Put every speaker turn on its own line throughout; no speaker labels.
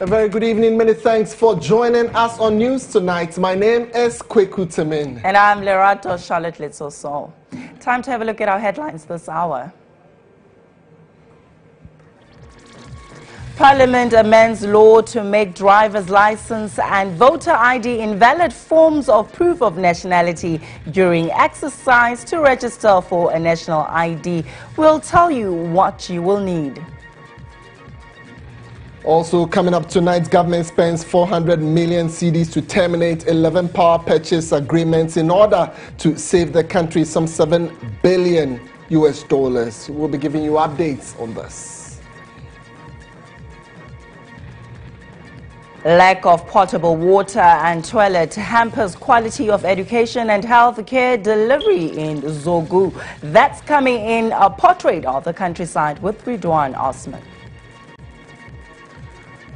A very good evening. Many thanks for joining us on News Tonight. My name is Kweku Temin.
And I'm Lerato Charlotte Litsoso. Time to have a look at our headlines this hour. Parliament amends law to make driver's license and voter ID invalid forms of proof of nationality during exercise to register for a national ID. We'll tell you what you will need.
Also coming up tonight, government spends 400 million cedis to terminate 11 power purchase agreements in order to save the country some $7 billion US. We'll be giving you updates on this.
Lack of potable water and toilet hampers quality of education and health care delivery in Zogu. That's coming in a portrait of the countryside with GHOne Osman.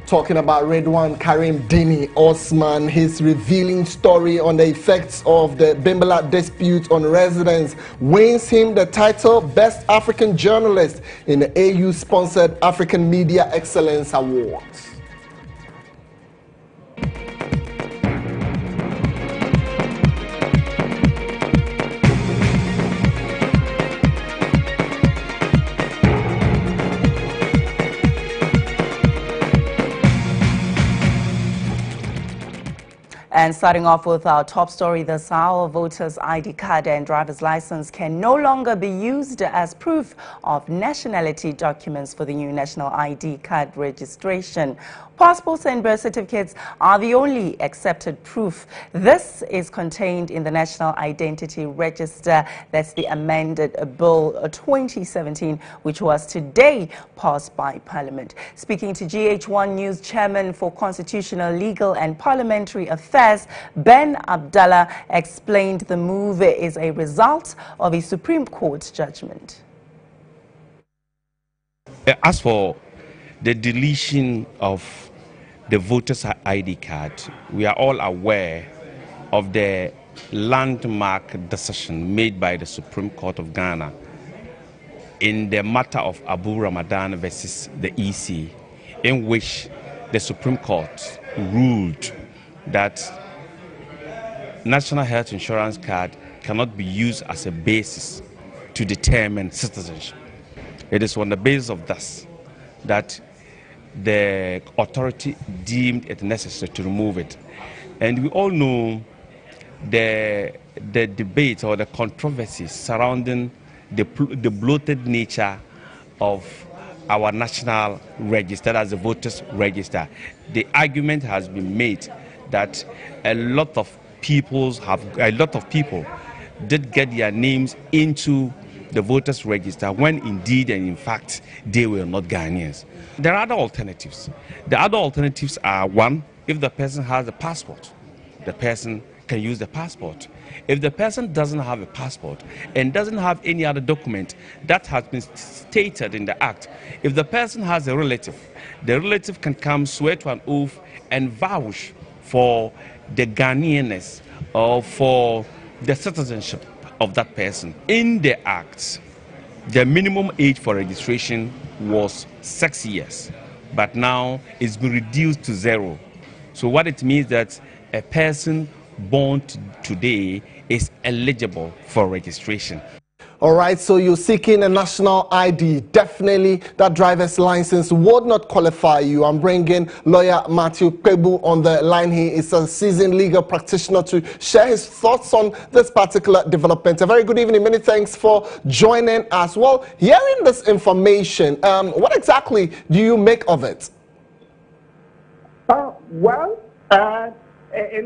Talking about Redwan Karim Dini Osman, his revealing story on the effects of the Bimbala dispute on residents wins him the title Best African Journalist in the AU-sponsored African Media Excellence Awards.
And starting off with our top story this hour, voters' ID card and driver's license can no longer be used as proof of nationality documents for the new national ID card registration. Passports and birth certificates are the only accepted proof. This is contained in the National Identity Register. That's the amended Bill 2017, which was today passed by Parliament. Speaking to GHOne News Chairman for Constitutional, Legal and Parliamentary Affairs, Ben Abdallah, explained the move is a result of a Supreme Court judgment.
As for the deletion of the voters' ID card, we are all aware of the landmark decision made by the Supreme Court of Ghana in the matter of Abu Ramadan versus the EC, in which the Supreme Court ruled that National Health Insurance card cannot be used as a basis to determine citizenship. It is on the basis of this that the authority deemed it necessary to remove it. And we all know the debate or the controversy surrounding the bloated nature of our national register, as the voters register. The argument has been made that a lot of people did get their names into the voters register when indeed and in fact they were not Ghanaians. There are other alternatives. The other alternatives are: one, if the person has a passport, the person can use the passport. If the person doesn't have a passport and doesn't have any other document that has been stated in the act, if the person has a relative, the relative can come, swear to an oath and vouch for the Ghanaianness or for the citizenship of that person. In the act, the minimum age for registration was 6 years, but now it's been reduced to 0. So what it means that a person born today is eligible for registration.
All right, so you're seeking a national ID. Definitely that driver's license would not qualify you. I'm bringing lawyer Matthew Kwebu on the line. He is a seasoned legal practitioner to share his thoughts on this particular development. A very good evening. Many thanks for joining us. Well, hearing this information, what exactly do you make of it?
At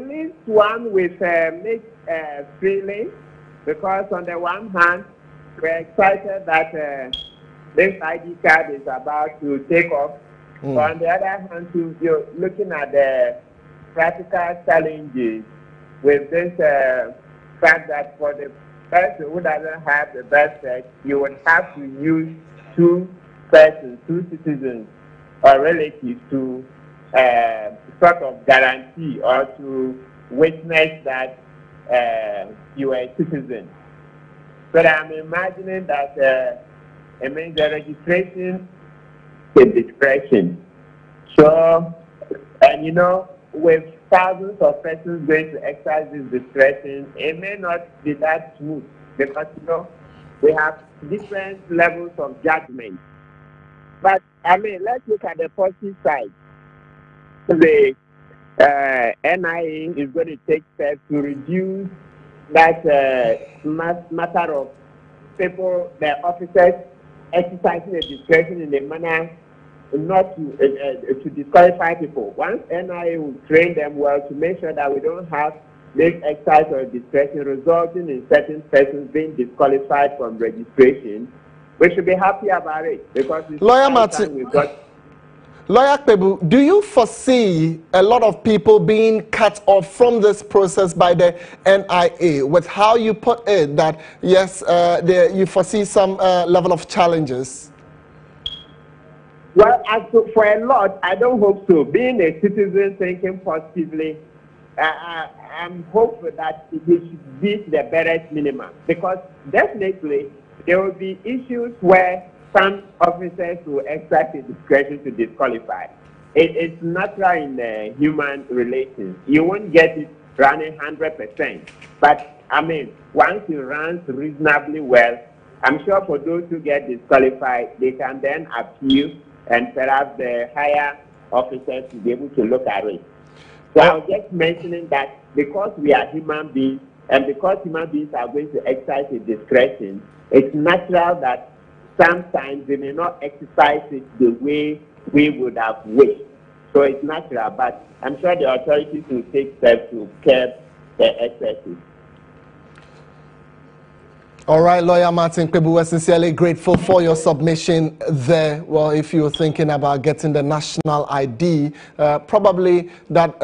least one with mixed feeling, because on the one hand, we're excited that this ID card is about to take off. But on the other hand, you're looking at the practical challenges with this fact that for the person who doesn't have the birth cert, you would have to use two persons, two citizens or relatives to sort of guarantee or to witness that you are a citizen. But I'm imagining that it means the registration is discretion. So And you know, with thousands of persons going to exercise this discretion, it may not be that smooth because, you know, we have different levels of judgment. But, I mean, let's look at the positive side. The NIA is going to take steps to reduce that matter of people, the officers exercising a discretion in a manner not to disqualify people. Once NIA will train them well to make sure that we don't have this exercise of discretion resulting in certain persons being disqualified from registration, we should be happy about it because it's
Lawyer Martin,
we've got.
Lawyer Kpebu, do you foresee a lot of people being cut off from this process by the NIA with how you put it that, yes, you foresee some level of challenges?
Well, for a lot, I don't hope so. Being a citizen thinking positively, I'm hopeful that we should beat the barest minimum because definitely there will be issues where some officers will exercise the discretion to disqualify. It's natural in human relations. You won't get it running 100%. But, I mean, once it runs reasonably well, I'm sure for those who get disqualified, they can then appeal and perhaps the higher officers will be able to look at it. So I was just mentioning that because we are human beings and because human beings are going to exercise a discretion, it's natural that sometimes they may not exercise it the way we would have wished. So it's natural, but I'm sure the authorities will take steps to curb the excesses.
All right, Lawyer Martin Kpebu, we're sincerely grateful for your submission there. Well, if you're thinking about getting the national ID, probably that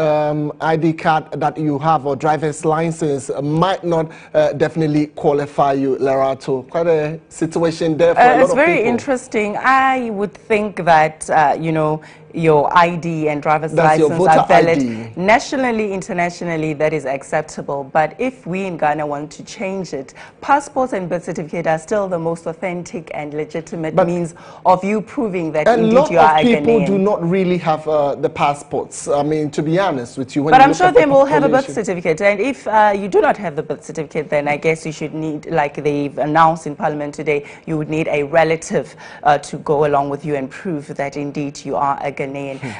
ID card that you have or driver's license might not definitely qualify you, Lerato. Quite a situation there for a lot of people.
It's very interesting. I would think that, you know, your ID and driver's license are valid
ID.
Nationally, internationally, that is acceptable. But if we in Ghana want to change it, passports and birth certificate are still the most authentic and legitimate means of you proving that indeed you are a Ghanaian.
A lot of people do not really have the passports. I mean, to be honest with you.
But I'm sure they will have a birth certificate. And if you do not have the birth certificate, then I guess you should need, like they've announced in Parliament today, you would need a relative to go along with you and prove that indeed you are a Ghanaian.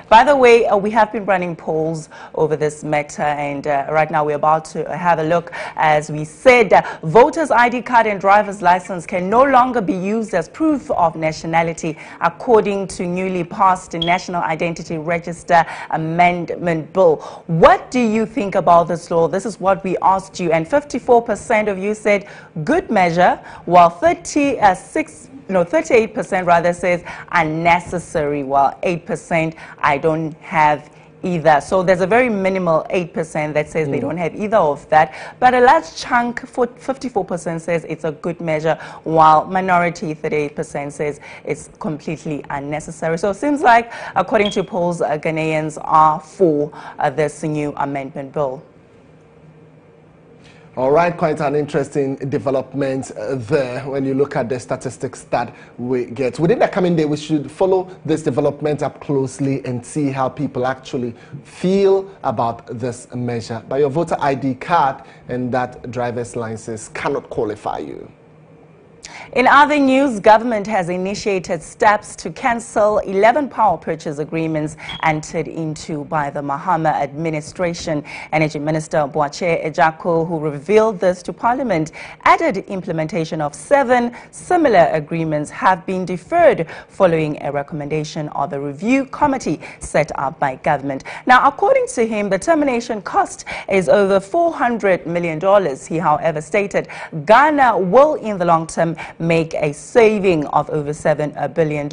By the way, we have been running polls over this matter, and right now we're about to have a look. As we said, voters' ID card and driver's license can no longer be used as proof of nationality, according to newly passed National Identity Register Amendment Bill. What do you think about this law? This is what we asked you, and 54% of you said good measure, while 38% rather says unnecessary, while 8% I don't have either. So there's a very minimal 8% that says they don't have either of that. But a large chunk, 54% says it's a good measure, while minority 38% says it's completely unnecessary. So it seems like, according to polls, Ghanaians are for this new amendment bill.
All right, quite an interesting development there when you look at the statistics that we get. Within the coming day, we should follow this development up closely and see how people actually feel about this measure. But your voter ID card and that driver's license cannot qualify you.
In other news, government has initiated steps to cancel 11 power purchase agreements entered into by the Mahama administration. Energy Minister Boakye Ejaku, who revealed this to Parliament, added implementation of 7 similar agreements have been deferred following a recommendation of a review committee set up by government. Now, according to him, the termination cost is over $400 million. He, however, stated Ghana will, in the long term, make a saving of over $7 billion.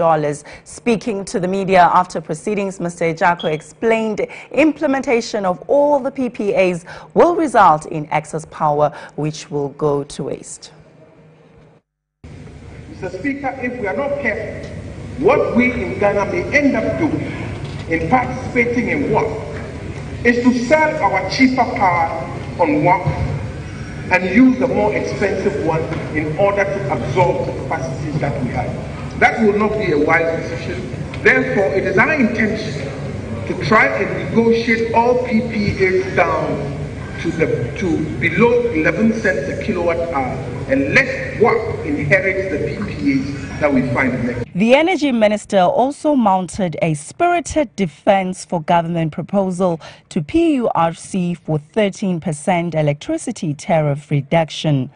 Speaking to the media after proceedings, Mr. Ejaku explained implementation of all the PPAs will result in excess power, which will go to waste.
Mr. Speaker, if we are not careful, what we in Ghana may end up doing in participating in what is to sell our cheaper power on what and use the more expensive one in order to absorb the capacities that we have. That will not be a wise decision. Therefore, it is our intention to try and negotiate all PPAs down to below 11 cents a kilowatt hour, and let WAC inherit the PPAs that we find in the...
The Energy Minister also mounted a spirited defense for government proposal to PURC for 13% electricity tariff reduction.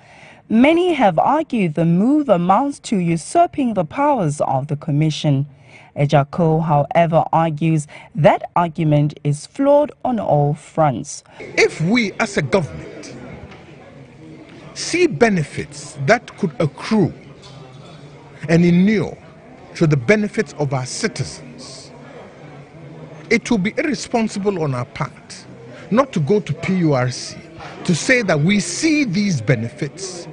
Many have argued the move amounts to usurping the powers of the Commission. GHOne, however, argues that argument is flawed on all fronts.
If we as a government see benefits that could accrue and inure to the benefits of our citizens, it will be irresponsible on our part not to go to PURC to say that we see these benefits.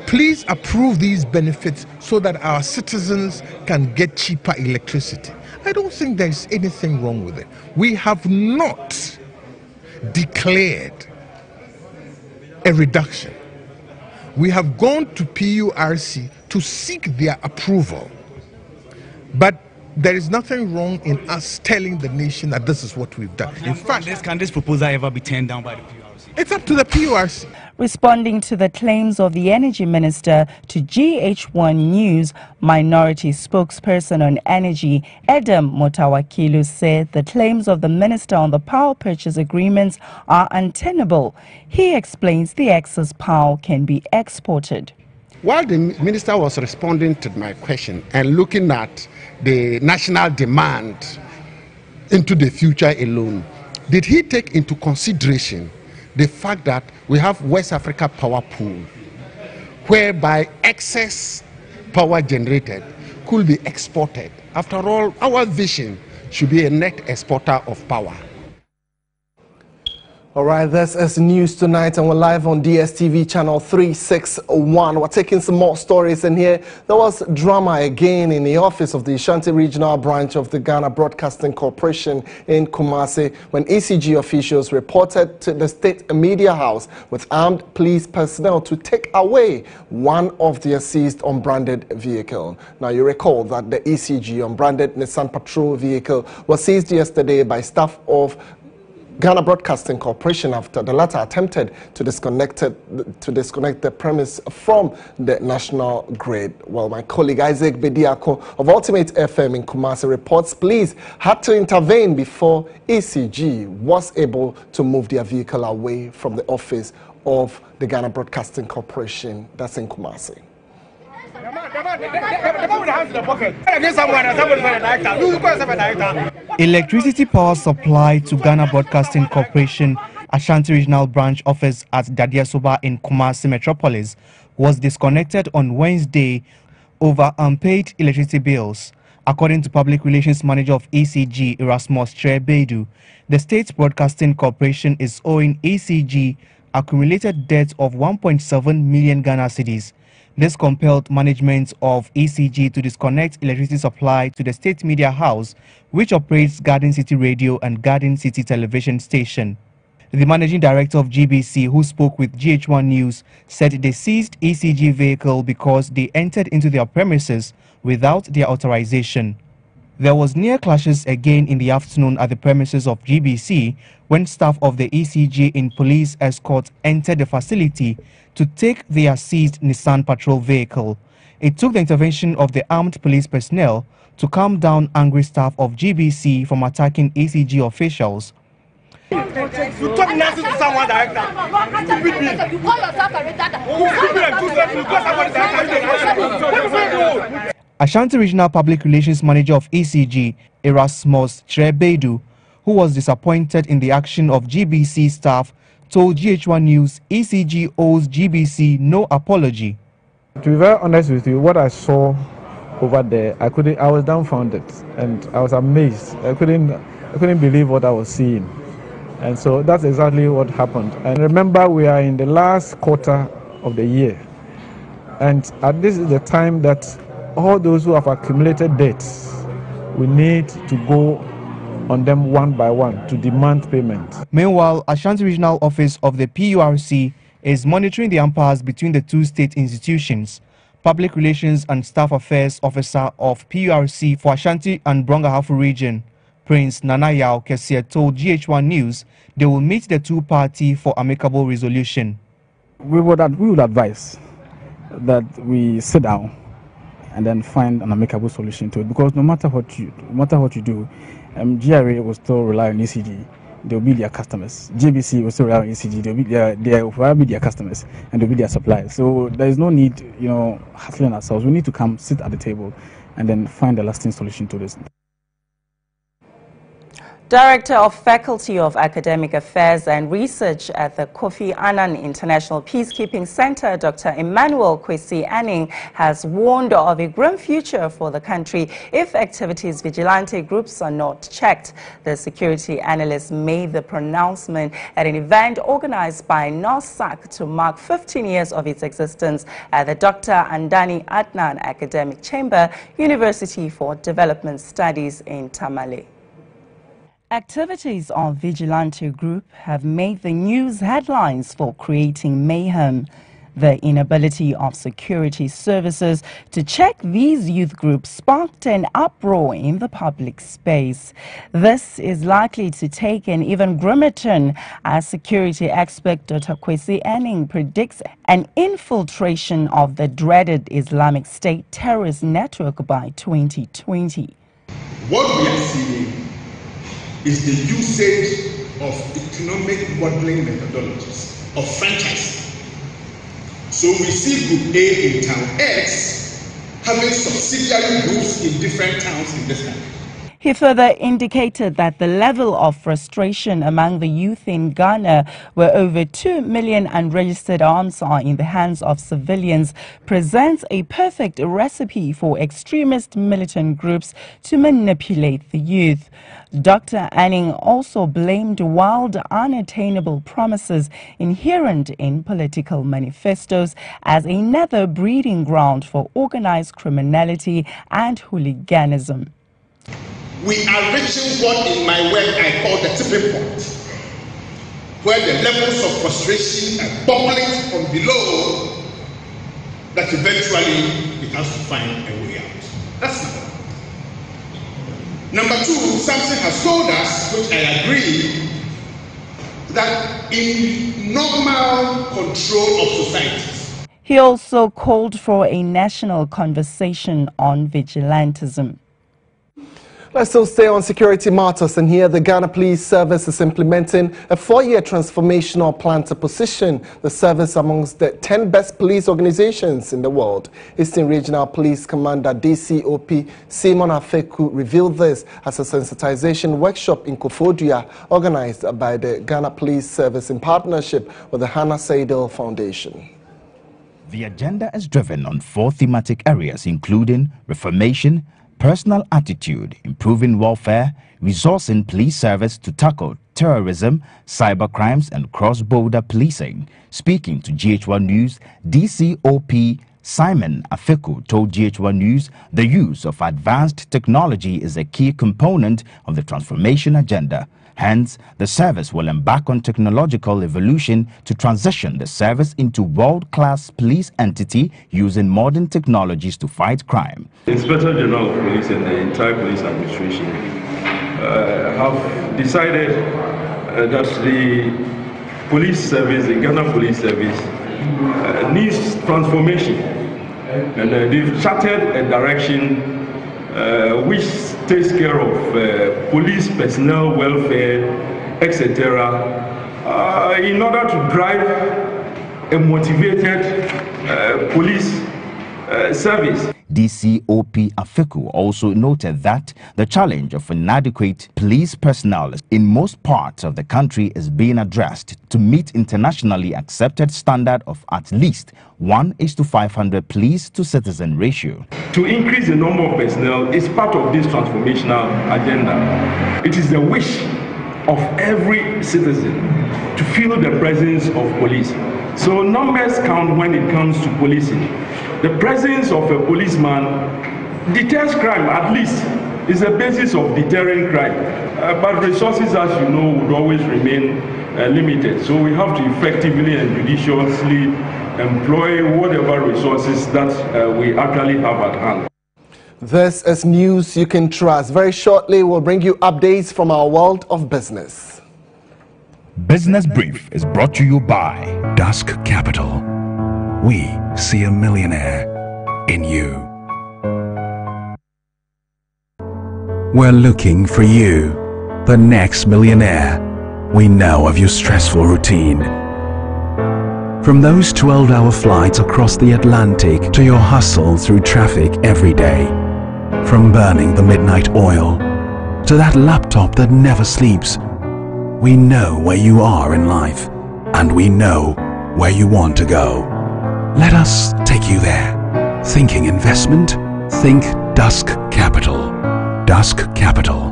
Please approve these benefits so that our citizens can get cheaper electricity. I don't think there's anything wrong with it. We have not declared a reduction. We have gone to PURC to seek their approval. But there is nothing wrong in us telling the nation that this is what we've done. In fact,
can this proposal ever be turned down by the PURC?
It's up to the PURC.
Responding to the claims of the Energy Minister to GHOne News, Minority Spokesperson on Energy, Edem Motawakilu, said the claims of the Minister on the power purchase agreements are untenable. He explains the excess power can be exported.
While the Minister was responding to my question and looking at the national demand into the future alone, did he take into consideration the fact that we have West Africa power pool, whereby excess power generated could be exported? After all, our vision should be a net exporter of power.
All right, this is News Tonight, and we're live on DSTV channel 361. We're taking some more stories in here. There was drama again in the office of the Ashanti Regional Branch of the Ghana Broadcasting Corporation in Kumasi when ECG officials reported to the State Media House with armed police personnel to take away one of their seized unbranded vehicle. Now, you recall that the ECG unbranded Nissan patrol vehicle was seized yesterday by staff of Ghana Broadcasting Corporation after the latter attempted to disconnect the premise from the national grid. Well, my colleague Isaac Bediako of Ultimate FM in Kumasi reports police had to intervene before ECG was able to move their vehicle away from the office of the Ghana Broadcasting Corporation that's in Kumasi.
Electricity power supply to Ghana Broadcasting Corporation Ashanti Regional Branch Office at Dadiasoba in Kumasi Metropolis was disconnected on Wednesday over unpaid electricity bills. According to Public Relations Manager of ECG, Erasmus Trebedu, the State Broadcasting Corporation is owing ECG accumulated debt of 1.7 million Ghana cedis. This compelled management of ECG to disconnect electricity supply to the State Media House, which operates Garden City Radio and Garden City Television Station. The managing director of GBC, who spoke with GHOne News, said they seized ECG vehicle because they entered into their premises without their authorization. There was near clashes again in the afternoon at the premises of GBC when staff of the ECG in police escort entered the facility to take their seized Nissan patrol vehicle. It took the intervention of the armed police personnel to calm down angry staff of GBC from attacking ECG officials.
You talk nonsense to someone, director. You call yourself a retarded.
Ashanti Regional Public Relations Manager of ECG, Erasmus Trebedu, who was disappointed in the action of GBC staff, told GHOne News ECG owes GBC no apology.
To be very honest with you, what I saw over there, I was dumbfounded and I was amazed. I couldn't believe what I was seeing. And so that's exactly what happened. And remember, we are in the last quarter of the year. And this is the time that all those who have accumulated debts, we need to go on them one by one to demand payment.
Meanwhile, Ashanti Regional Office of the PURC is monitoring the impasse between the two state institutions. Public Relations and Staff Affairs Officer of PURC for Ashanti and Brongahafu region, Prince Nana Yao Kesia told GHOne News they will meet the two parties for amicable resolution.
We would advise that we sit down and then find an amicable solution to it, because no matter what you do, GRA will still rely on ECG. They will be their customers. JBC will still rely on ECG. They will be their customers, and they will be their suppliers. So there is no need, hassling ourselves. We need to come sit at the table and then find a lasting solution to this.
Director of Faculty of Academic Affairs and Research at the Kofi Annan International Peacekeeping Center, Dr. Emmanuel Kwesi Anning, has warned of a grim future for the country if activities vigilante groups are not checked. The security analyst made the pronouncement at an event organized by NORSAC to mark 15 years of its existence at the Dr. Andani Adnan Academic Chamber, University for Development Studies in Tamale. Activities of vigilante group have made the news headlines for creating mayhem. The inability of security services to check these youth groups sparked an uproar in the public space. This is likely to take an even grimmer turn as security expert Dr. Kwesi Anning predicts an infiltration of the dreaded Islamic State terrorist network by 2020.
What we are seeing is the usage of economic modeling methodologies, of franchise. So we see Group A in Town X having subsidiary groups in different towns in this country.
He further indicated that the level of frustration among the youth in Ghana, where over 2 million unregistered arms are in the hands of civilians, presents a perfect recipe for extremist militant groups to manipulate the youth. Dr. Anning also blamed wild, unattainable promises inherent in political manifestos as another breeding ground for organized criminality and hooliganism.
We are reaching what in my work I call the tipping point, where the levels of frustration are bubbling from below that eventually it has to find a way out. That's number one. Number two, something has told us, which I agree, that in normal control of societies.
He also called for a national conversation on vigilantism.
Let's still stay on security matters, and here the Ghana Police Service is implementing a 4-year transformational plan to position the service amongst the 10 best police organizations in the world. Eastern Regional Police Commander DCOP Simon Afeku revealed this as a sensitization workshop in Koforidua organized by the Ghana Police Service in partnership with the Hannah Seidel Foundation.
The agenda is driven on 4 thematic areas, including reformation, personal attitude, improving welfare, resourcing police service to tackle terrorism, cyber crimes, and cross-border policing. Speaking to GHOne News, DCOP Simon Afeku told GHOne News the use of advanced technology is a key component of the transformation agenda. Hence, the service will embark on technological evolution to transition the service into world-class police entity using modern technologies to fight crime.
The Inspector General of Police and the entire police administration have decided that the police service, the Ghana Police Service, needs transformation. And they've charted a direction which takes care of police personnel welfare, etc., in order to drive a motivated police service.
DCOP Afeku also noted that the challenge of inadequate police personnel in most parts of the country is being addressed to meet internationally accepted standard of at least 1:500 police to citizen ratio.
To increase the number of personnel is part of this transformational agenda. It is the wish of every citizen to feel the presence of police. So numbers count when it comes to policing. The presence of a policeman deters crime, at least. It's the basis of deterring crime. But resources, as you know, would always remain limited. So we have to effectively and judiciously employ whatever resources that we actually have at hand.
This is news you can trust. Very shortly, we'll bring you updates from our world of business.
Business Brief is brought to you by Dusk Capital. We see a millionaire in you. We're looking for you, the next millionaire. We know of your stressful routine. From those 12-hour flights across the Atlantic to your hustle through traffic every day. From burning the midnight oil to that laptop that never sleeps. We know where you are in life, and we know where you want to go. Let us take you there. Thinking investment? Think Dusk Capital. Dusk Capital.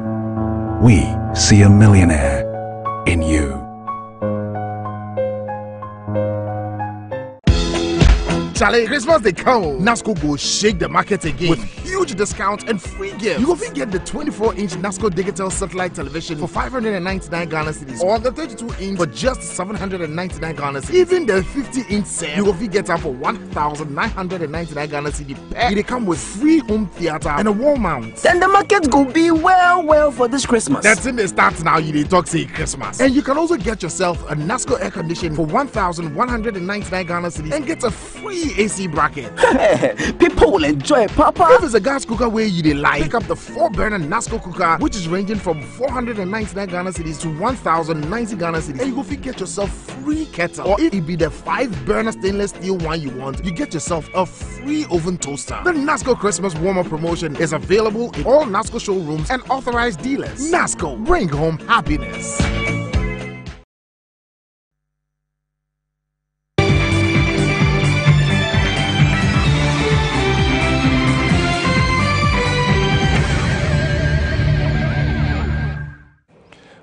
We see a millionaire in you.
Charlie, Christmas they come. NASCO go shake the market again with huge discounts and free gifts. You will get the 24-inch NASCO digital satellite television for 599 Ghana cedis, or the 32-inch for just 799 Ghana cedis. Even the 50-inch set, you will get them for 1,999 Ghana cedis per. They come with free home theater and a wall mount.
Then the market go be well for this Christmas.
That's in the starts now. You talk say Christmas, and you can also get yourself a NASCO air conditioner for 1,199 Ghana cedis and get a free AC bracket.
People will enjoy it, Papa.
If it's a gas cooker where you like, pick up the 4-burner NASCO cooker, which is ranging from 499 Ghana cedis to 1,090 Ghana cedis, and you go get yourself free kettle. Or if it be the 5-burner stainless steel one you want, you get yourself a free oven toaster. The NASCO Christmas warmer promotion is available in all NASCO showrooms and authorized dealers. NASCO, bring home happiness.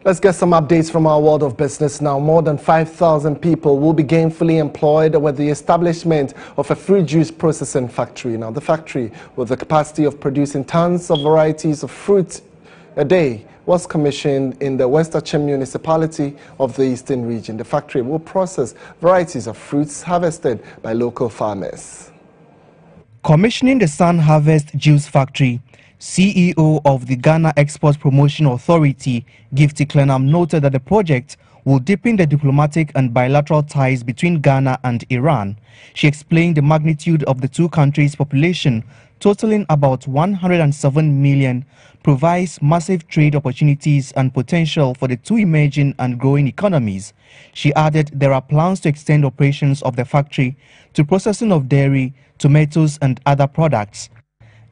Let's get some updates from our world of business now. More than 5,000 people will be gainfully employed with the establishment of a fruit juice processing factory. Now, the factory, with the capacity of producing tons of varieties of fruit a day, was commissioned in the West Achim municipality of the Eastern region. The factory will process varieties of fruits harvested by local farmers.
Commissioning the Sun Harvest Juice Factory, CEO of the Ghana Export Promotion Authority, Gifty Clenham, noted that the project will deepen the diplomatic and bilateral ties between Ghana and Iran. She explained the magnitude of the two countries' population, totaling about 107 million, provides massive trade opportunities and potential for the two emerging and growing economies. She added there are plans to extend operations of the factory to processing of dairy, tomatoes and other products.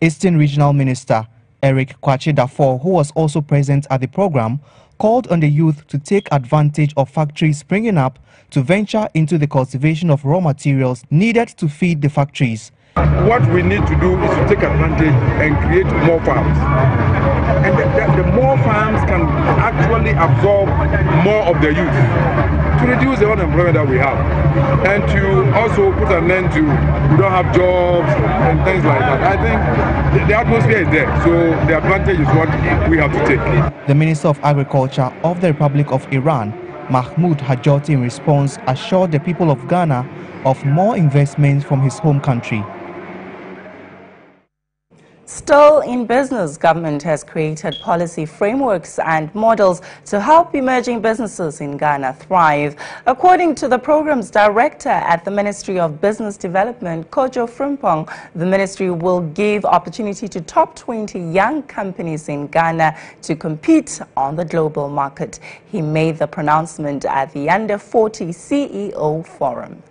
Eastern Regional Minister Eric Kwache Dafor, who was also present at the program, called on the youth to take advantage of factories springing up to venture into the cultivation of raw materials needed to feed the factories.
What we need to do is to take advantage and create more farms. And the more farms can actually absorb more of the youth to reduce the unemployment that we have, and to also put an end to we don't have jobs and things like that. I think the atmosphere is there, so the advantage is what we have to take.
The Minister of Agriculture of the Republic of Iran, Mahmoud Hajoti, in response, assured the people of Ghana of more investments from his home country.
Still in business, government has created policy frameworks and models to help emerging businesses in Ghana thrive. According to the program's director at the Ministry of Business Development, Kojo Frimpong, the ministry will give opportunity to top 20 young companies in Ghana to compete on the global market. He made the pronouncement at the Under 40 CEO Forum.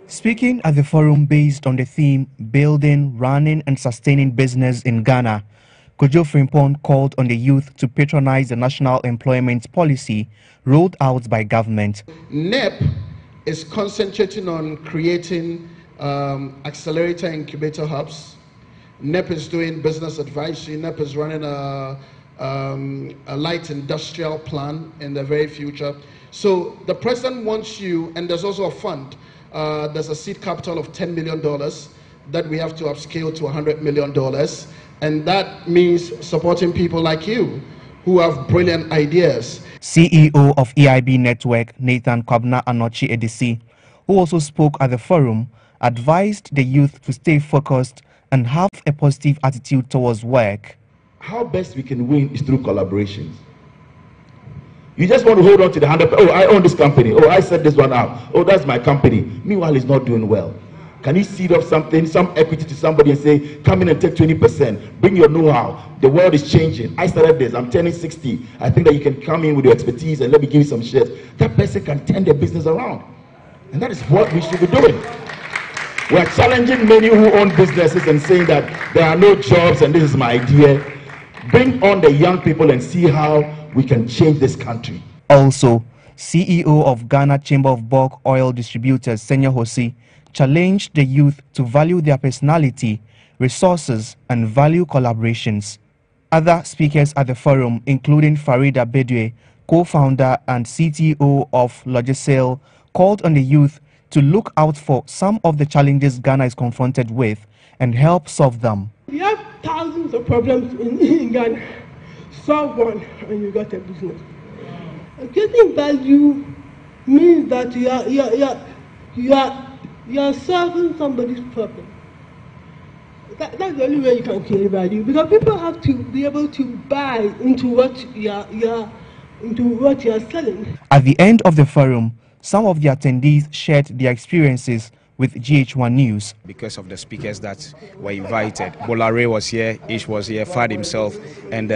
Speaking at the forum based on the theme Building, Running and Sustaining Business in Ghana, Kojo Frimpong called on the youth to patronize the national employment policy rolled out by government.
NEP is concentrating on creating accelerator incubator hubs. NEP is doing business advisory. NEP is running a light industrial plan in the very future. So the president wants you, and there's also a fund. There's a seed capital of $10 million that we have to upscale to $100 million. And that means supporting people like you who have brilliant ideas.
CEO of EIB Network, Nathan Kwabna Anochi Edisi, who also spoke at the forum, advised the youth to stay focused and have a positive attitude towards work.
How best we can win is through collaborations. You just want to hold on to the 100%. Oh, I own this company. Oh, I set this one up. Oh, that's my company. Meanwhile, it's not doing well. Can you seed up something, some equity to somebody and say, come in and take 20%, bring your know-how. The world is changing. I started this. I'm turning 60. I think that you can come in with your expertise and let me give you some shares. That person can turn their business around. And that is what we should be doing. We are challenging many who own businesses and saying that there are no jobs and this is my idea. Bring on the young people and see how we can change this country.
Also, CEO of Ghana Chamber of Bulk Oil Distributors, Senya Hosi, challenged the youth to value their personality, resources, and value collaborations. Other speakers at the forum, including Farida Bedwe, co-founder and CTO of Logisail, called on the youth to look out for some of the challenges Ghana is confronted with and help solve them.
We have thousands of problems in Ghana. Solve one and you got a business. Getting value means that you are solving somebody's problem. That's the only way you can create value, because people have to be able to buy into what you are selling.
At the end of the forum, some of the attendees shared their experiences with GHOne News.
Because of the speakers that were invited, Bolare was here, Ish was here, Fad himself, and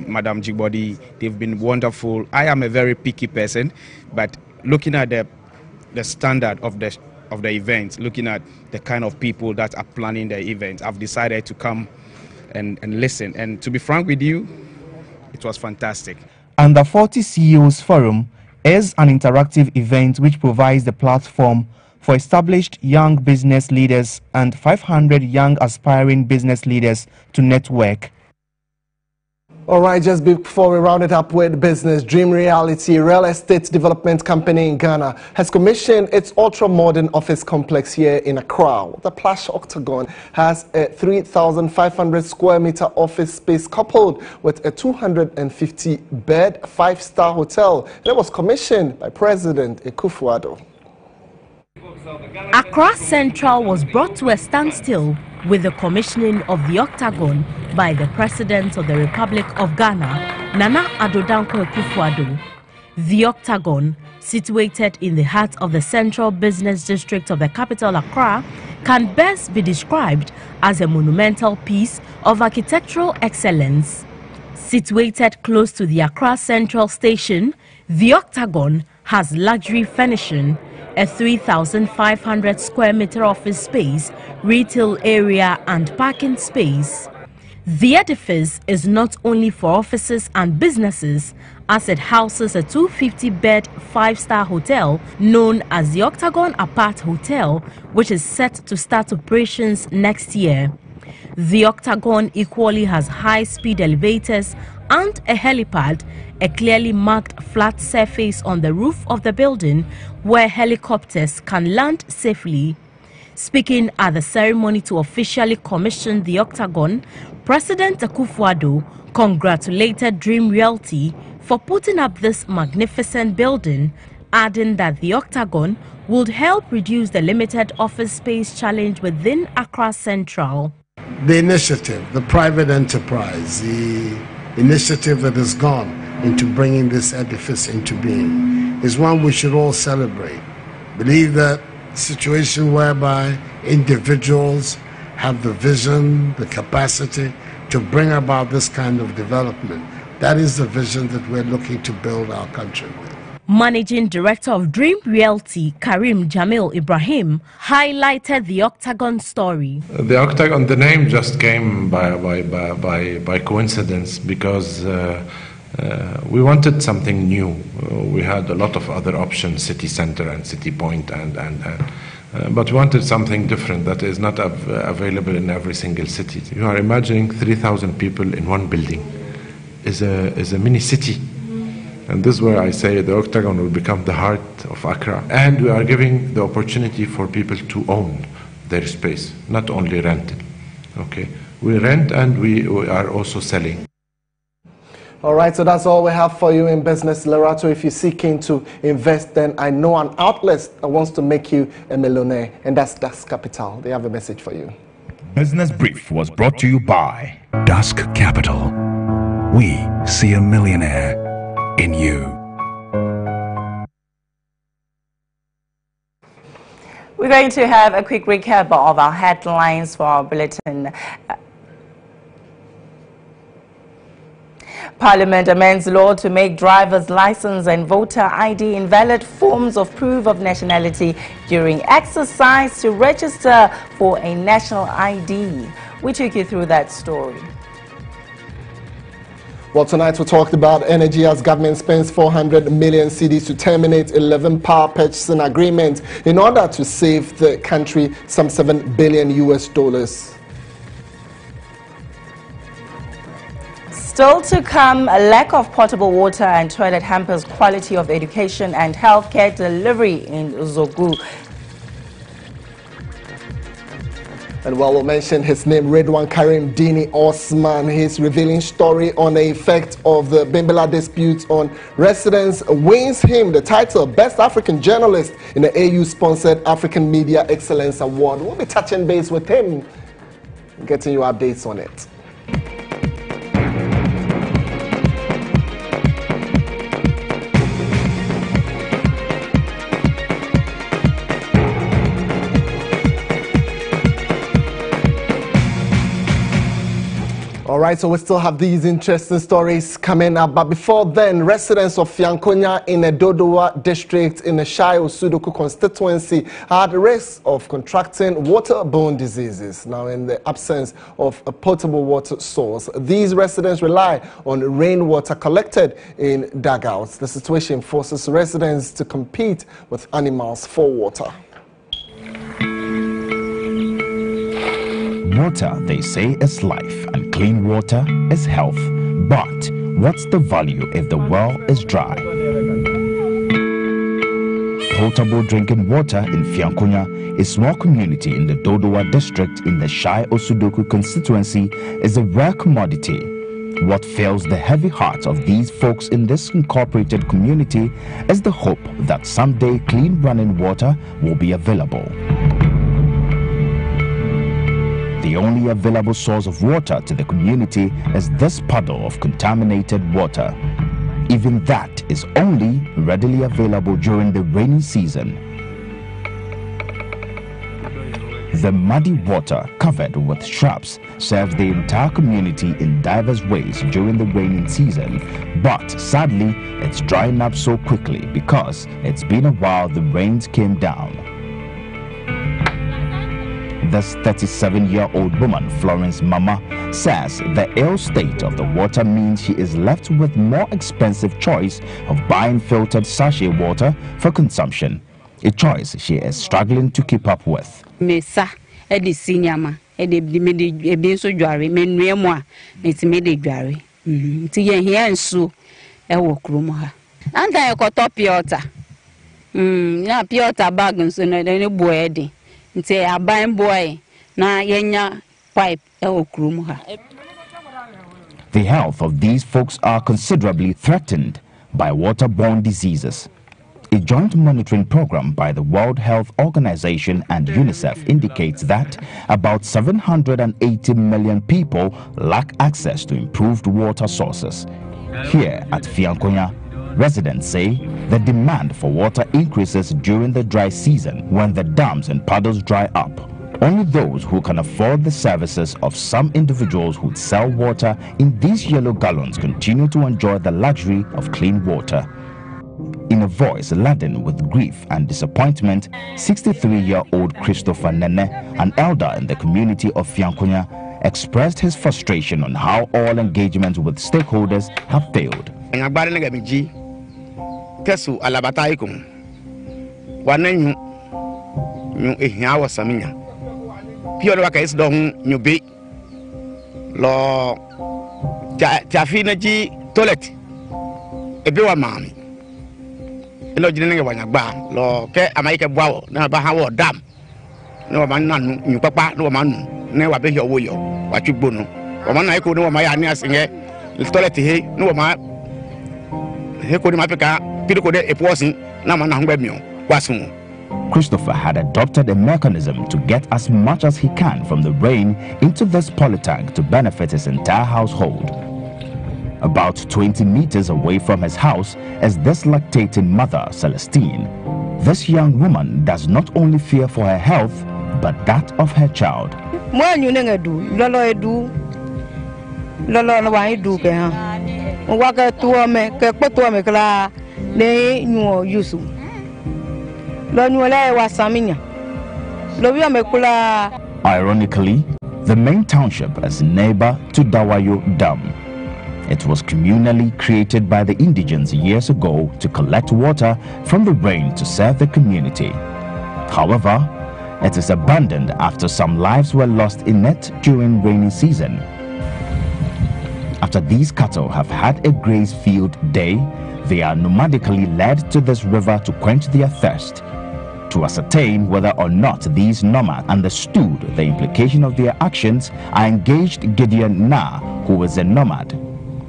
Madam Jigbodi, they've been wonderful. I am a very picky person, but looking at the standard of the event, looking at the kind of people that are planning the event, I've decided to come and listen. And to be frank with you, it was fantastic.
And the 40 CEOs Forum is an interactive event which provides the platform for established young business leaders and 500 young aspiring business leaders to network.
All right, just before we round it up with business, Dream Reality, real estate development company in Ghana, has commissioned its ultra-modern office complex here in Accra. The plush octagon has a 3,500 square meter office space coupled with a 250-bed five-star hotel. And it was commissioned by President Akufo-Addo.
Accra Central was brought to a standstill with the commissioning of the Octagon by the President of the Republic of Ghana, Nana Addo Dankwa Akufo-Addo. The Octagon, situated in the heart of the central business district of the capital Accra, can best be described as a monumental piece of architectural excellence. Situated close to the Accra Central Station, the Octagon has luxury furnishing, a 3,500 square meter office space, retail area and parking space. The edifice is not only for offices and businesses, as it houses a 250-bed five-star hotel known as the Octagon Apart Hotel, which is set to start operations next year. The Octagon equally has high-speed elevators and a helipad, a clearly marked flat surface on the roof of the building where helicopters can land safely. Speaking at the ceremony to officially commission the Octagon, President Akufo-Addo congratulated Dream Realty for putting up this magnificent building, adding that the Octagon would help reduce the limited office space challenge within Accra Central.
The initiative, the private enterprise, the initiative that has gone into bringing this edifice into being is one we should all celebrate. Believe that situation whereby individuals have the vision, the capacity to bring about this kind of development, that is the vision that we're looking to build our country with.
Managing Director of Dream Realty, Karim Jamil Ibrahim, highlighted the Octagon story.
The Octagon, the name just came by coincidence because we wanted something new. We had a lot of other options, City Center and City Point, but we wanted something different that is not available in every single city. You are imagining 3,000 people in one building is a mini city. And this is where I say the Octagon will become the heart of Accra. And we are giving the opportunity for people to own their space, not only rent it. Okay, we rent and we are also selling.
All right, so that's all we have for you in business, Lerato. If you're seeking to invest, then I know an outlet that wants to make you a millionaire, and that's Das Capital. They have a message for you.
Business Brief was brought to you by
Dusk Capital. We see a millionaire in you.
We're going to have a quick recap of our headlines for our bulletin. Parliament amends law to make driver's license and voter ID invalid forms of proof of nationality during exercise to register for a national ID. We took you through that story.
Well, tonight we talked about energy as government spends 400 million cedis to terminate 11 power purchasing agreements in order to save the country some $7 billion.
Still to come, a lack of potable water and toilet hampers quality of education and healthcare delivery in Zogu.
And while we mentioned his name, Redwan Karim Dini Osman, his revealing story on the effect of the Bimbala dispute on residents wins him the title Best African Journalist in the AU-sponsored African Media Excellence Award. We'll be touching base with him, getting you updates on it. All right, so we still have these interesting stories coming up. But before then, residents of Fiankonya in the Dodowa district in the Shire Osudoku constituency had risk of contracting waterborne diseases. Now, in the absence of a potable water source, these residents rely on rainwater collected in dugouts. The situation forces residents to compete with animals for water.
Water, they say, is life, and clean water is health. But what's the value if the well is dry? Potable drinking water in Fiankonya, a small community in the Dodowa district in the Shire Osudoku constituency, is a rare commodity. What fills the heavy hearts of these folks in this incorporated community is the hope that someday clean running water will be available. The only available source of water to the community is this puddle of contaminated water. Even that is only readily available during the rainy season. The muddy water, covered with shrubs, serves the entire community in diverse ways during the raining season. But sadly, it's drying up so quickly because it's been a while the rains came down. This 37-year-old woman, Florence Mama, says the ill state of the water means she is left with more expensive choice of buying filtered sachet water for consumption, a choice she is struggling to keep up with.
The
health of these folks are considerably threatened by waterborne diseases. A joint monitoring program by the World Health Organization and UNICEF indicates that about 780 million people lack access to improved water sources. Here at Fiankonya, residents say the demand for water increases during the dry season when the dams and puddles dry up. Only those who can afford the services of some individuals who sell water in these yellow gallons continue to enjoy the luxury of clean water. In a voice laden with grief and disappointment, 63-year-old Christopher Nene, an elder in the community of Fiankonya, expressed his frustration on how all engagements with stakeholders have failed.
Kesu alabataikum wanenyu nyu ehia wasaminya pio lo ka isdo nyu be lo jafina ji toilet ebe wa mami elo jine nge wanyagba lo ke amaike bwawo na ba ha wo dam no ma nanu nyu papa no ma nu ne wa be wo yo wa twigbono wa ma na iko no ma ya ni asinge toilet he no ma he ko ni ma peka piriko de eposin na ma na hungba mio kwasun
Christopher had adopted a mechanism to get as much as he can from the rain into this polytank to benefit his entire household. About 20 meters away from his house is this lactating mother, Celestine. This young woman does not only fear for her health, but that of her child. Ironically, the main township is neighbor to Dawayo Dam. It was communally created by the indigents years ago to collect water from the rain to serve the community. However, it is abandoned after some lives were lost in it during rainy season. After these cattle have had a graze field day, they are nomadically led to this river to quench their thirst. To ascertain whether or not these nomads understood the implication of their actions, I engaged GHOne Na, who is a nomad.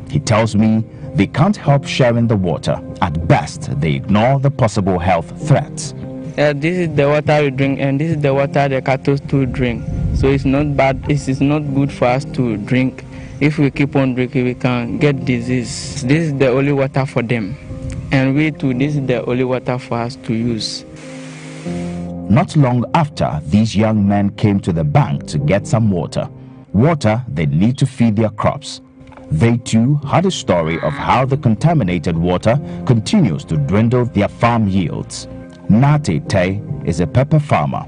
He tells me they can't help sharing the water. At best, they ignore the possible health threats.
This is the water we drink, and this is the water the cattle to drink. So it's not bad. It is not good for us to drink. If we keep on drinking, we can get disease. This is the only water for them, and we too, this is the only water for us to use.
Not long after, these young men came to the bank to get some water. Water they need to feed their crops. They too had a story of how the contaminated water continues to dwindle their farm yields. Nate Tay is a pepper farmer.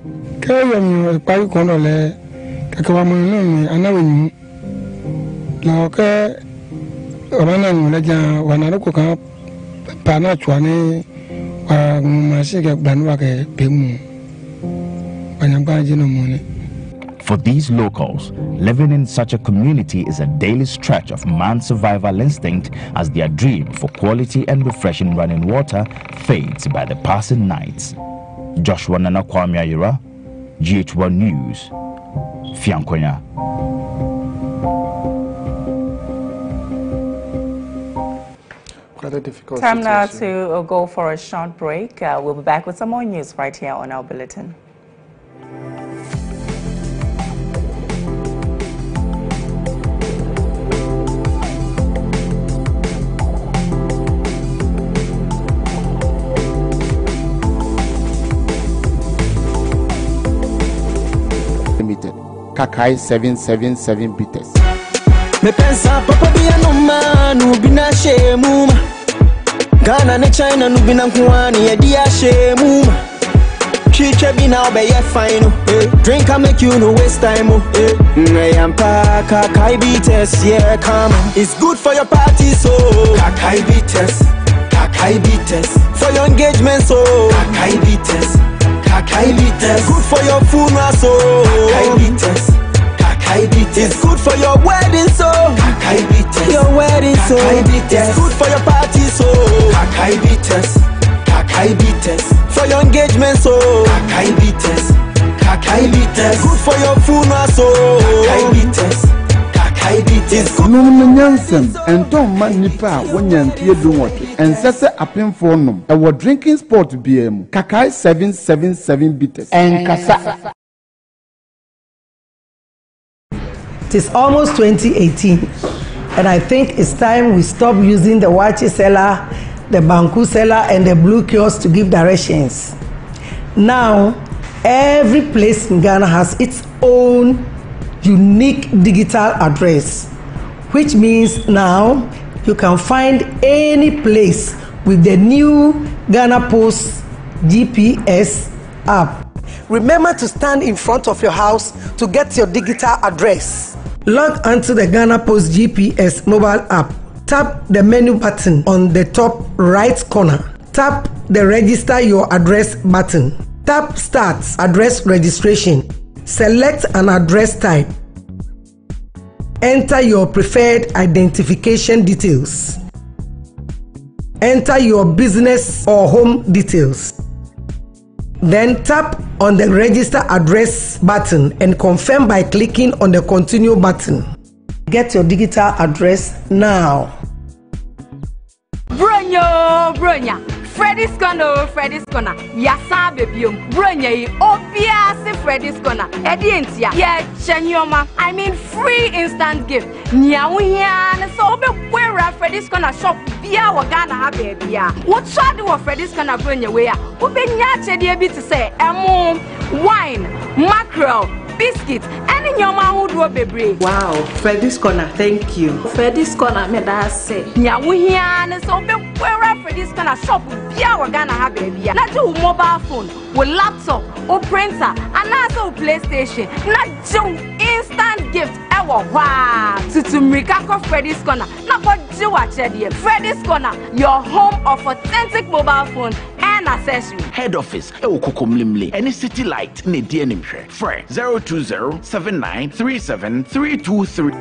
For these locals, living in such a community is a daily stretch of man's survival instinct as their dream for quality and refreshing running water fades by the passing nights. Joshua Nana Kwame Ayira, GHOne News, Fiankonya.
Time now to go for a short break. We'll be back with some more news right here on our bulletin.
Kakai 777 bitters.
Me pensa papa bia no manu bina shemu Ghana ne China no bina kwani e dia shemu Chiche bina obeye fine drink and make you no waste time Yampa kakai bitters yeah come it's good for your party so kakai bitters for your engagement so kakai bitters good for your funeral so kakai bitters it's good for your wedding so your wedding so it's good for your party so for your engagement so good for your funeral so
Num Nyansem and Tom Manipa Wanyantia Dumoto and Sessa Appin for Num. Our drinking sport BM Kakai 777 bitters and Kasa.
It is almost 2018, and I think it's time we stop using the Wachi seller, the Banku seller, and the blue kiosk to give directions. Now, every place in Ghana has its own unique digital address, which means now you can find any place with the new Ghana Post GPS app. Remember to stand in front of your house to get your digital address. Log onto the Ghana Post GPS mobile app. Tap the menu button on the top right corner. Tap the register your address button. Tap start address registration. Select an address type. Enter your preferred identification details. Enter your business or home details. Then tap on the register address button and confirm by clicking on the continue button. Get your digital address now.
Bronya,
Freddy's Corner, Freddy's Corner. Yasa baby, Brunya, obvious Freddy's Corner. Edientia, yeah, Chenyoma. I mean, free instant gift. Nyawuyan, so be where Freddy's Corner shop. Bia Wagana baby. What shall do Freddy's Corner Brunya? Who be nyache dear bit to say, wine, mackerel, biscuits, and in your man would baby. Wow, Freddy's Corner, thank you. Freddy's Corner, me that say. Nyawuyan, so be where Freddy's Corner shop. Bia Wagana baby. Not do mobile phone, with laptop, or printer, and also PlayStation. Not do instant gift. Wow, to Mrikako Freddy's Corner. Not what you watch it. Freddy's Corner, your home of authentic mobile phone and accessories. Head office, Kokomlimli, any city light, ne DNM. Fre 020-7937-323.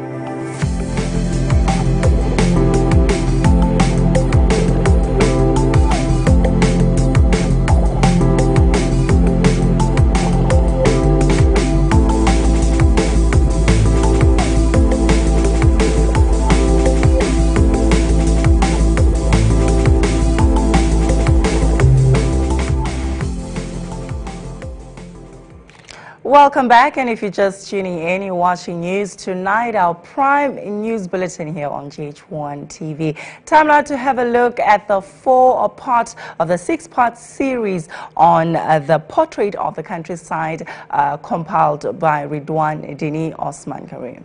Welcome back, and if you're just tuning in, you're watching News Tonight, our prime news bulletin here on GHOne TV. Time now to have a look at the part of the 6-part series on the portrait of the countryside compiled by Ridwan Dini Osman Karim.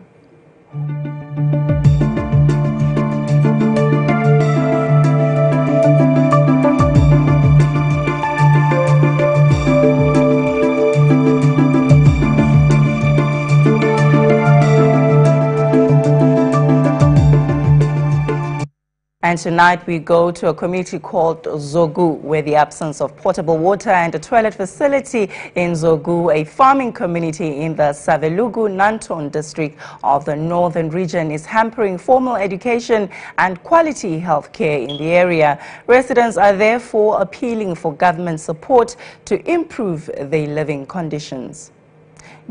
And tonight we go to a community called Zogu, where the absence of potable water and a toilet facility in Zogu, a farming community in the Savelugu Nanton district of the northern region, is hampering formal education and quality health care in the area. Residents are therefore appealing for government support to improve their living conditions.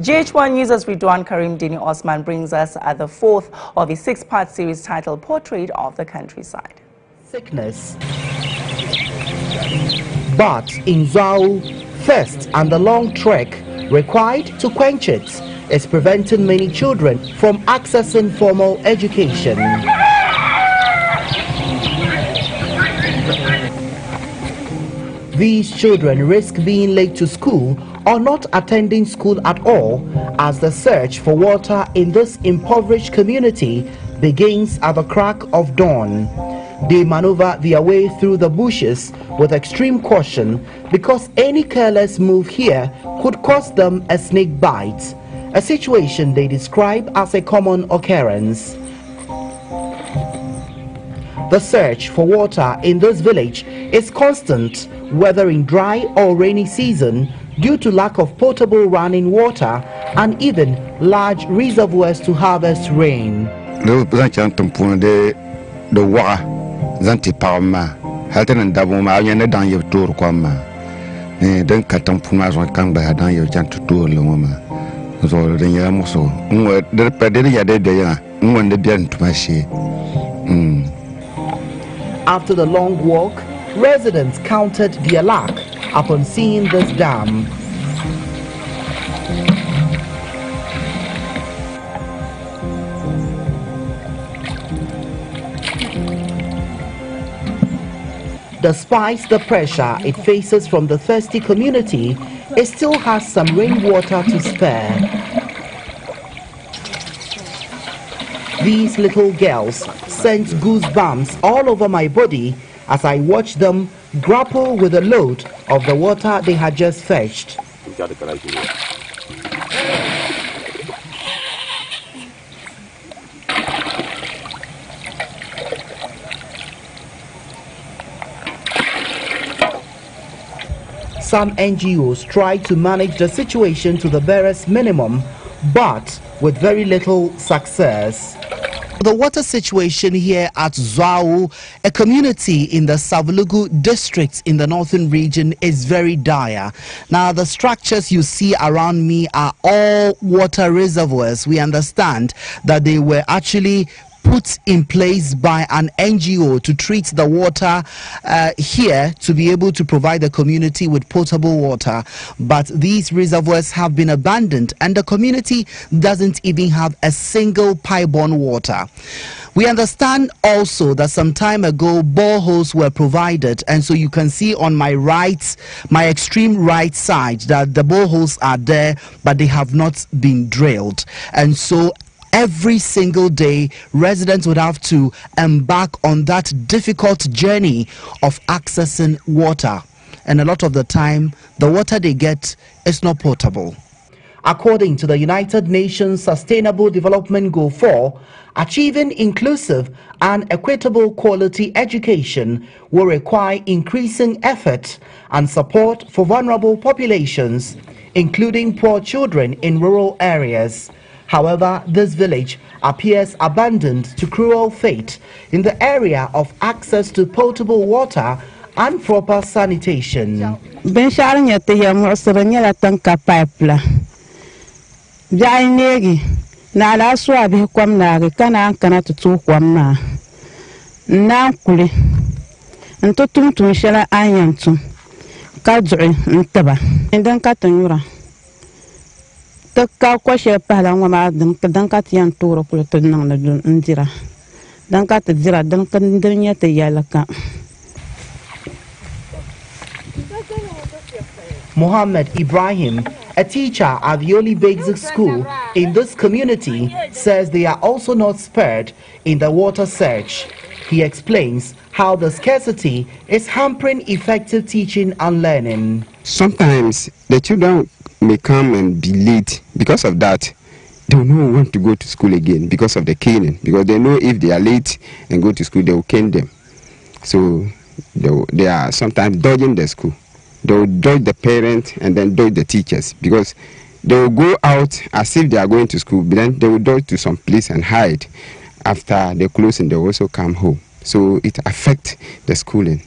GHOne News' Ridwan Karim Dini Osman brings us the 4th of a 6-part series titled Portrait of the Countryside.
Sickness. But in Zau, thirst and the long trek required to quench it is preventing many children from accessing formal education. These children risk being late to school or not attending school at all as the search for water in this impoverished community begins at the crack of dawn. They maneuver their way through the bushes with extreme caution because any careless move here could cost them a snake bite, a situation they describe as a common occurrence. The search for water in this village is constant, whether in dry or rainy season, due to lack of potable running water and even large reservoirs to harvest rain. After the long walk, residents counted their luck upon seeing this dam. Despite the pressure it faces from the thirsty community, it still has some rainwater to spare. These little girls sent goosebumps all over my body as I watched them grapple with the load of the water they had just fetched. Some NGOs try to manage the situation to the barest minimum, but with very little success. The water situation here at Zau, a community in the Savelugu district in the northern region, is very dire. Now, the structures you see around me are all water reservoirs. We understand that they were actually put in place by an NGO to treat the water here to be able to provide the community with potable water. But these reservoirs have been abandoned and the community doesn't even have a single pipe-borne water. We understand also that some time ago boreholes were provided, and so you can see on my right, my extreme right side, that the boreholes are there, but they have not been drilled. And so every single day, residents would have to embark on that difficult journey of accessing water. And a lot of the time, the water they get is not potable. According to the United Nations Sustainable Development Goal 4, achieving inclusive and equitable quality education will require increasing effort and support for vulnerable populations, including poor children in rural areas. However, this village appears abandoned to cruel fate in the area of access to potable water and proper sanitation.
Na la swa be kwam na kana kana tutu kwam na kuli nto tum shela anyantu ka dzu'i ntaba ndan ka tanyura ta ka kwashe pala ngwa dan ka tiyan turo kula tunan da ndira dan ka tjira dan kan dunya ta yalaka.
Muhammad Ibrahim, a teacher at the only basic school in this community, says they are also not spared in the water search. He explains how the scarcity is hampering effective teaching and learning.
Sometimes the children may come and be late. Because of that, they will not want to go to school again because of the caning, because they know if they are late and go to school, they will cane them. So they are sometimes dodging the school. They will dodge the parents and then dodge the teachers, because they will go out as if they are going to school, but then they will dodge to some place and hide. After the closing, they will also come home. So it affects the schooling.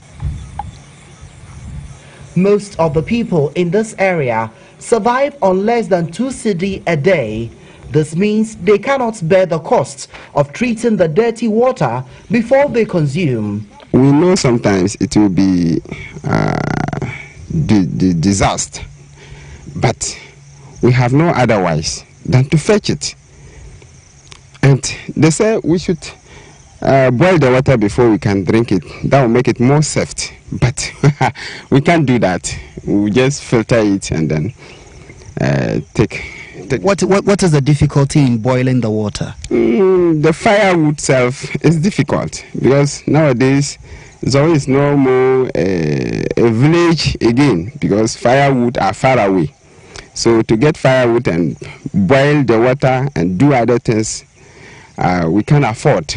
Most of the people in this area survive on less than 2 cedi a day. This means they cannot bear the cost of treating the dirty water before they consume.
We know sometimes it will be the disaster, but we have no otherwise than to fetch it. And they say we should boil the water before we can drink it. That will make it more soft, but we can't do that. We just filter it and then take.
What is the difficulty in boiling the water?
The firewood itself is difficult, because nowadays Zo is no more a village again, because firewood are far away. So to get firewood and boil the water and do other things, we can't afford.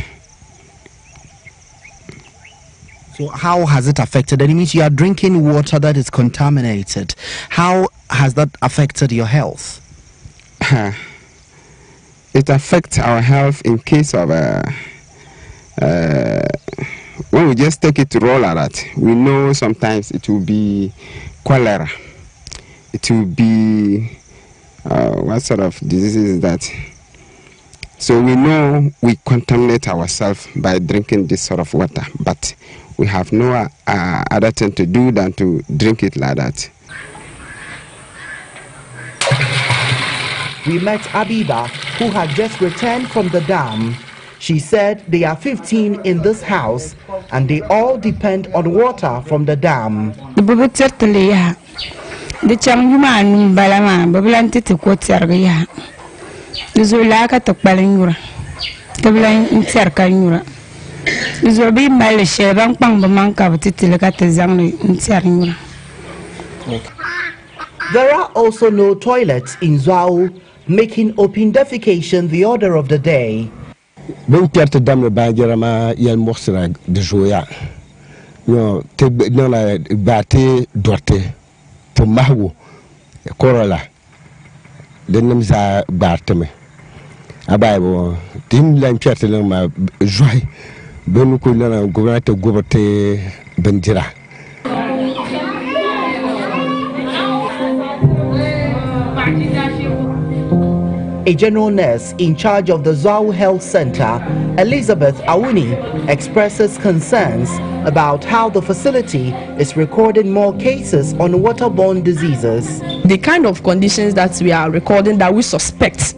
So how has it affected? It means you are drinking water that is contaminated. How has that affected your health?
It affects our health in case of when we just take it raw like that. We know sometimes it will be cholera. It will be what sort of disease is that? So we know we contaminate ourselves by drinking this sort of water, but we have no other thing to do than to drink it like that.
We met Abiba, who had just returned from the dam. She said they are 15 in this house and they all depend on water from the dam. There are also no toilets in Zao, making open defecation the order of the day.
Ben perte dam banjara yel morsra de joya no te no la bate dorte to mahwo korola den nam za barteme abay bo tim lan perte la ma joy ben ko na gouvernement gobote benjira.
a general nurse in charge of the Zao Health Center, Elizabeth Awuni, expresses concerns about how the facility is recording more cases on waterborne diseases.
The kind of conditions that we are recording that we suspect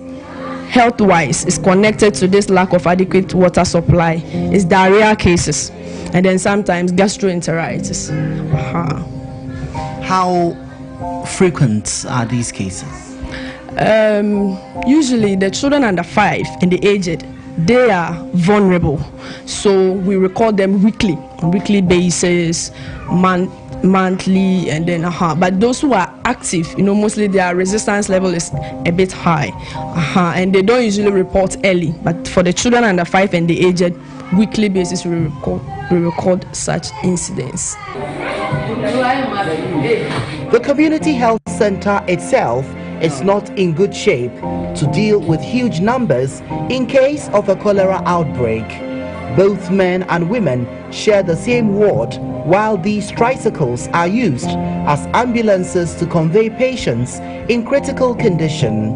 health-wise is connected to this lack of adequate water supply is diarrhea cases, and then sometimes gastroenteritis.
How frequent are these cases?
Usually the children under 5 and the aged, they are vulnerable, so we record them weekly, on weekly basis, monthly, and then but those who are active, mostly their resistance level is a bit high, and they don't usually report early. But for the children under 5 and the aged, weekly basis we record such incidents.
The community health center itself is not in good shape to deal with huge numbers in case of a cholera outbreak. Both men and women share the same ward, while these tricycles are used as ambulances to convey patients in critical condition.